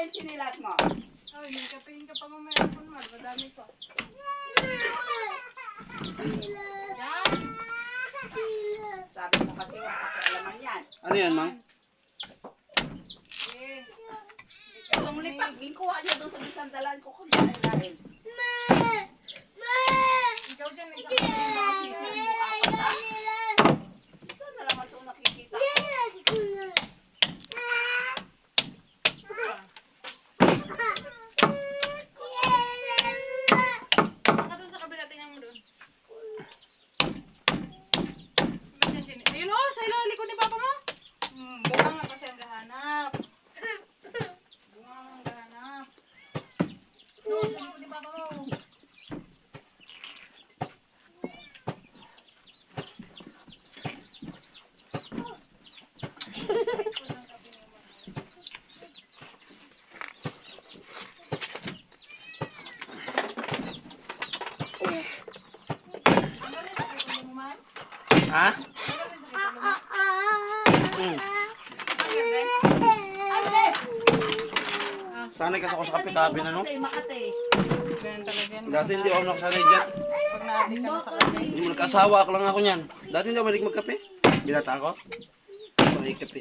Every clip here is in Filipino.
Sinilas mo? Ay, may kapehin ka pa mamaya kung madami pa. Sabi mo kasi wala pakialaman yan. Ano yan, Mang? Eh, Itong lipat, ginkuha niya doon sa bisandalan ko kung dahil. ikaw dyan may Mga kapehin. season mo apat na. Isa na naman itong nakikita. Baka doon sa kabila, tingnan mo doon. Ayun o, sa likod ni Papa mo. Bunga nga kasi ang gahanap. Bunga nga ang gahanap. Doon, sa likod ni Papa mo. Ha? Hmm. Sanay kasi ako sa kape-kape na, no? Makate. Ganyan talaga yan. Dati hindi ako nakasanay dyan. Pag na-addict ka na sa kape. Nung nagkasawa ako lang ako niyan. Dati hindi ako malig magkape. Binata ako. May kape.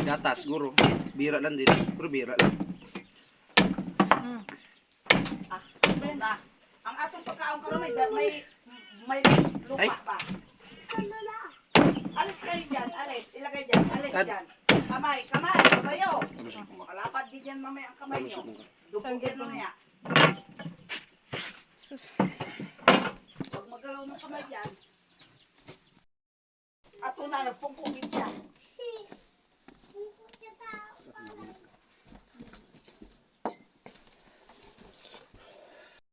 Gatas, siguro. Bira lang din. Pero bira lang. Ah, ang atong pagkaon ko may lupa Ay. pa. Alis kayo dyan, alis. Ilagay dyan, alis Tad. dyan. Kamay, kabayo. Malapad din dyan mamaya ang kamay nyo. Dugugin mo niya. Pag magalaw ng kamay dyan, at una, nagpungkungin siya.